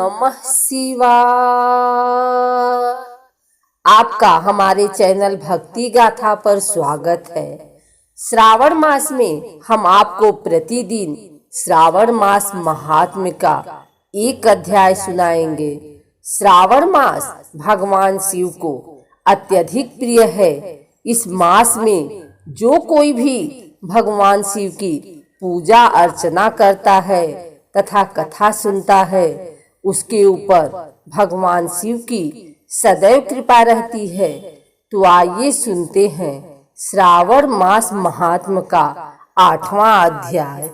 नमः शिवाय। आपका हमारे चैनल भक्ति गाथा पर स्वागत है। श्रावण मास में हम आपको प्रतिदिन श्रावण मास महात्म्य का एक अध्याय सुनाएंगे। श्रावण मास भगवान शिव को अत्यधिक प्रिय है। इस मास में जो कोई भी भगवान शिव की पूजा अर्चना करता है तथा कथा सुनता है, उसके ऊपर भगवान शिव की सदैव कृपा रहती है। तो आइए सुनते हैं श्रावण मास महात्म्य का 8वां अध्याय।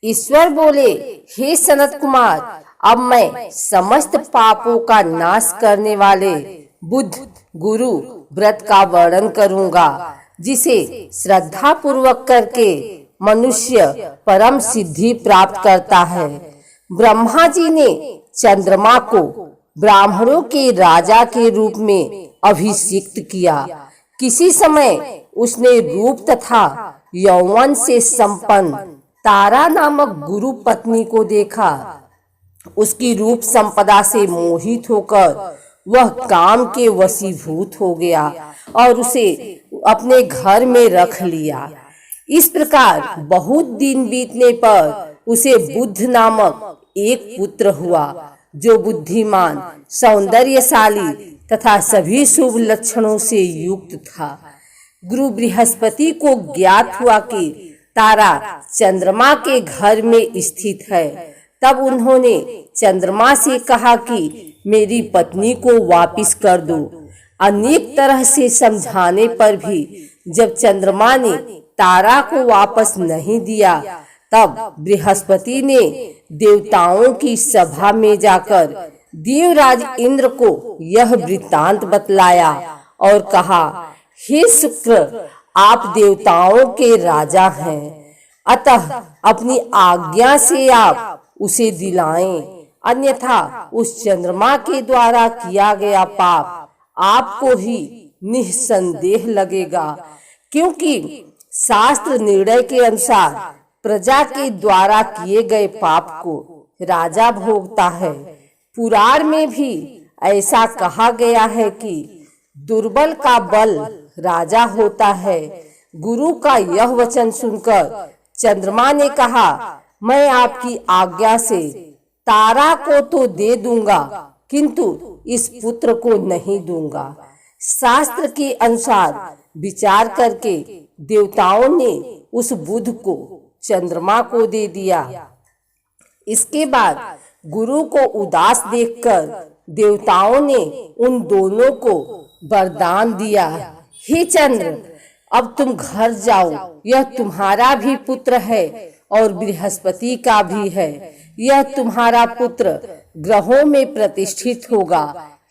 ईश्वर बोले, हे सनत कुमार, अब मैं समस्त पापों का नाश करने वाले बुद्ध गुरु व्रत का वर्णन करूंगा, जिसे श्रद्धा पूर्वक करके मनुष्य परम सिद्धि प्राप्त करता है। ब्रह्मा जी ने चंद्रमा को ब्राह्मणों के राजा के रूप में अभिषिक्त किया। किसी समय उसने रूप तथा यौवन से संपन्न तारा नामक गुरु पत्नी को देखा। उसकी रूप संपदा से मोहित होकर वह काम के वशीभूत हो गया और उसे अपने घर में रख लिया। इस प्रकार बहुत दिन बीतने पर उसे बुद्ध नामक एक पुत्र हुआ, जो बुद्धिमान, सौंदर्यशाली तथा सभी शुभ लक्षणों से युक्त था। गुरु बृहस्पति को ज्ञात हुआ कि तारा चंद्रमा के घर में स्थित है। तब उन्होंने चंद्रमा से कहा कि मेरी पत्नी को वापिस कर दो। अनेक तरह से समझाने पर भी जब चंद्रमा ने तारा को वापस नहीं दिया, तब बृहस्पति ने देवताओं की सभा में जाकर देवराज इंद्र को यह वृत्तांत बतलाया और कहा, हे शुक्र, आप देवताओं के राजा हैं, अतः अपनी आज्ञा से आप उसे दिलाएं, अन्यथा उस चंद्रमा के द्वारा किया गया पाप आपको ही निस्संदेह लगेगा, क्योंकि शास्त्र निर्णय के अनुसार प्रजा के द्वारा किए गए पाप को राजा भोगता है। पुराण में भी ऐसा कहा गया है कि दुर्बल का बल राजा होता है। गुरु का यह वचन सुनकर चंद्रमा ने कहा, मैं आपकी आज्ञा से तारा को तो दे दूंगा, किंतु इस पुत्र को नहीं दूंगा। शास्त्र के अनुसार विचार करके देवताओं ने उस बुद्ध को चंद्रमा को दे दिया। इसके बाद गुरु को उदास देखकर देवताओं ने उन दोनों को वरदान दिया, हे चंद्र, अब तुम घर जाओ। यह तुम्हारा भी पुत्र है और बृहस्पति का भी है। यह तुम्हारा पुत्र ग्रहों में प्रतिष्ठित होगा।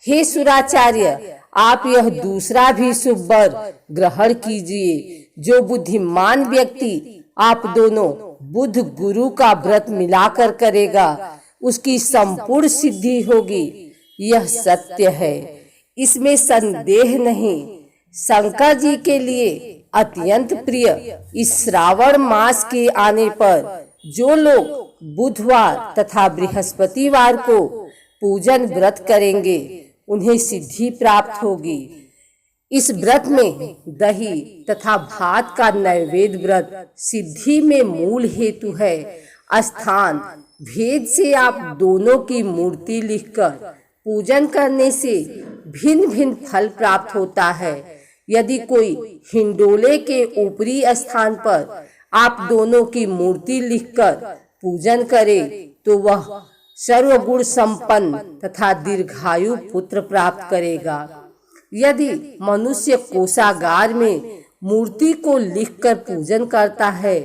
हे सुराचार्य, आप यह दूसरा भी शुभ वर ग्रहण कीजिए। जो बुद्धिमान व्यक्ति आप दोनों बुद्ध गुरु का व्रत मिलाकर करेगा, उसकी संपूर्ण सिद्धि होगी। यह सत्य है, इसमें संदेह नहीं। शंकर जी के लिए अत्यंत प्रिय इस श्रावण मास के आने पर जो लोग बुधवार तथा बृहस्पतिवार को पूजन व्रत करेंगे, उन्हें सिद्धि प्राप्त होगी। इस व्रत में दही तथा भात का नैवेद्य व्रत सिद्धि में मूल हेतु है। स्थान भेद से आप दोनों की मूर्ति लिखकर पूजन करने से भिन्न भिन्न फल प्राप्त होता है। यदि कोई हिंडोले के ऊपरी स्थान पर आप दोनों की मूर्ति लिखकर पूजन करे, तो वह सर्वगुण संपन्न तथा दीर्घायु पुत्र प्राप्त करेगा। यदि मनुष्य कोषागार में मूर्ति को लिखकर पूजन करता है,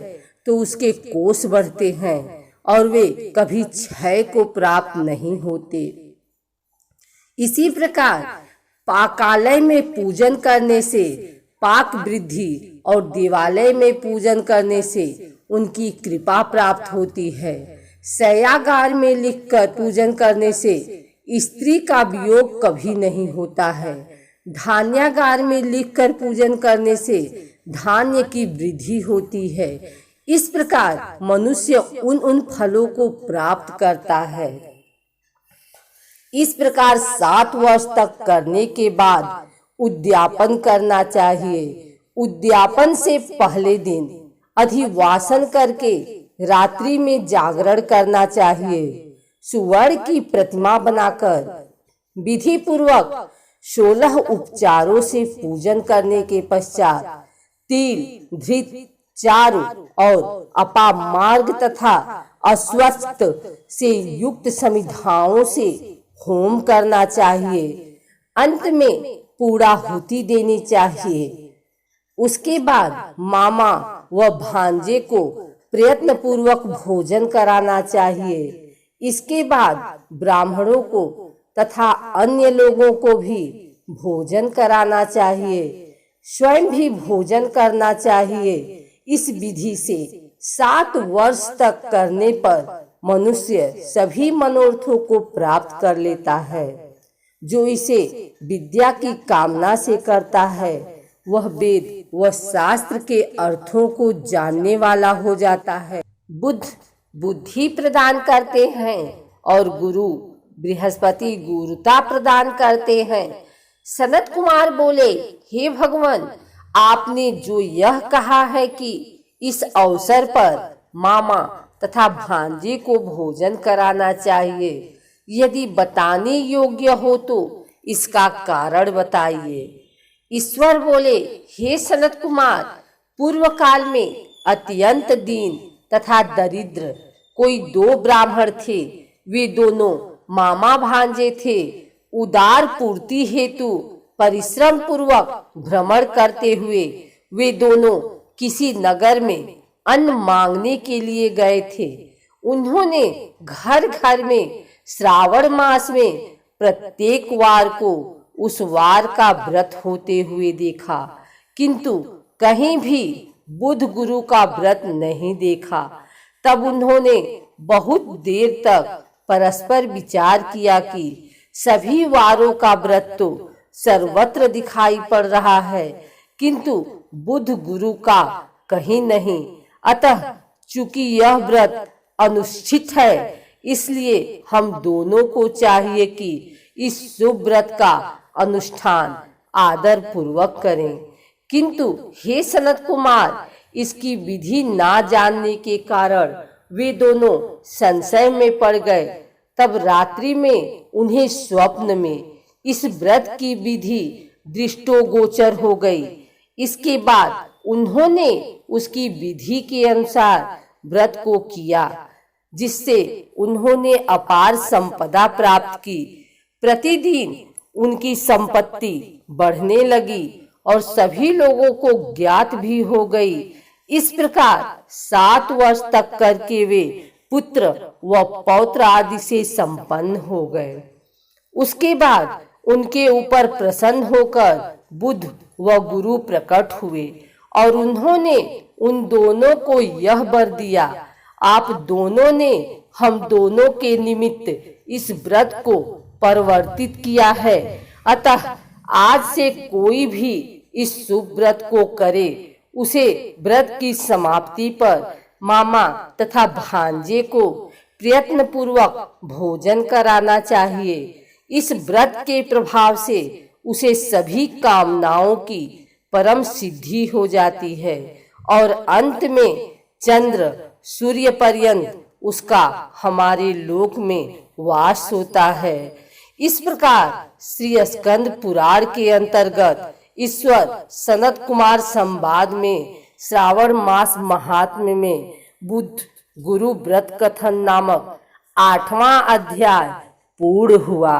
तो उसके कोष बढ़ते हैं और वे कभी क्षय को प्राप्त नहीं होते। इसी प्रकार पाकालय में पूजन करने से पाक वृद्धि और देवालय में पूजन करने से उनकी कृपा प्राप्त होती है। शय्यागार में लिखकर पूजन करने से स्त्री का वियोग कभी नहीं होता है। धान्यागार में लिखकर पूजन करने से धान्य की वृद्धि होती है। इस प्रकार मनुष्य उन फलों को प्राप्त करता है। इस प्रकार 7 वर्ष तक करने के बाद उद्यापन करना चाहिए। उद्यापन से पहले दिन अधिवासन करके रात्रि में जागरण करना चाहिए। सुवर्ण की प्रतिमा बनाकर विधि पूर्वक 16 उपचारों से पूजन करने के पश्चात तिल, धृत, चारु और अपामार्ग तथा अश्वत्थ से युक्त समिधाओं से होम करना चाहिए। अंत में पूर्णाहुति देनी चाहिए। उसके बाद मामा व भांजे को प्रयत्न पूर्वक भोजन कराना चाहिए। इसके बाद ब्राह्मणों को तथा अन्य लोगों को भी भोजन कराना चाहिए। स्वयं भी भोजन करना चाहिए। इस विधि से 7 वर्ष तक करने पर मनुष्य सभी मनोरथों को प्राप्त कर लेता है। जो इसे विद्या की कामना से करता है वह वेद व शास्त्र के अर्थों को जानने वाला हो जाता है। बुद्ध बुद्धि प्रदान करते हैं और गुरु बृहस्पति गुरुता प्रदान करते हैं। सनत कुमार बोले, हे भगवान, आपने जो यह कहा है कि इस अवसर पर मामा तथा भांजे को भोजन कराना चाहिए, यदि बताने योग्य हो तो इसका कारण बताइए। ईश्वर बोले, हे सनत कुमार, पूर्व काल में अत्यंत दीन तथा दरिद्र कोई 2 ब्राह्मण थे। वे दोनों मामा भांजे थे। उदार पूर्ति हेतु परिश्रम पूर्वक भ्रमण करते हुए वे दोनों किसी नगर में अन्न मांगने के लिए गए थे। उन्होंने घर घर में श्रावण मास में प्रत्येक वार को उस वार का व्रत होते हुए देखा, किंतु कहीं भी बुद्ध गुरु का व्रत नहीं देखा। तब उन्होंने बहुत देर तक परस्पर विचार किया कि सभी वारों का व्रत तो सर्वत्र दिखाई पड़ रहा है, किंतु बुद्ध गुरु का कहीं नहीं। अतः चूंकि यह व्रत अनुष्ठित है, इसलिए हम दोनों को चाहिए कि इस शुभ व्रत का अनुष्ठान आदर पूर्वक करें। किंतु हे सनत कुमार, इसकी विधि ना जानने के कारण वे दोनों संशय में पड़ गए। तब रात्रि में उन्हें स्वप्न में इस व्रत की विधि दृष्टोगोचर हो गई। इसके बाद उन्होंने उसकी विधि के अनुसार व्रत को किया, जिससे उन्होंने अपार संपदा प्राप्त की। प्रतिदिन उनकी संपत्ति बढ़ने लगी और सभी लोगों को ज्ञात भी हो गई। इस प्रकार 7 वर्ष तक करके वे पुत्र व पौत्र आदि से संपन्न हो गए। उसके बाद उनके ऊपर प्रसन्न होकर बुद्ध व गुरु प्रकट हुए और उन्होंने उन दोनों को यह वर दिया, आप दोनों ने हम दोनों के निमित्त इस व्रत को परिवर्तित किया है। अतः आज से कोई भी इस शुभ व्रत को करे, उसे व्रत की समाप्ति पर मामा तथा भांजे को प्रयत्न पूर्वक भोजन कराना चाहिए। इस व्रत के प्रभाव से उसे सभी कामनाओं की परम सिद्धि हो जाती है और अंत में चंद्र सूर्य पर्यंत उसका हमारे लोक में वास होता है। इस प्रकार श्री स्कंद पुराण के अंतर्गत ईश्वर सनत कुमार संवाद में श्रावण मास महात्म्य में बुद्ध गुरु व्रत कथन नामक 8वां अध्याय पूर्ण हुआ।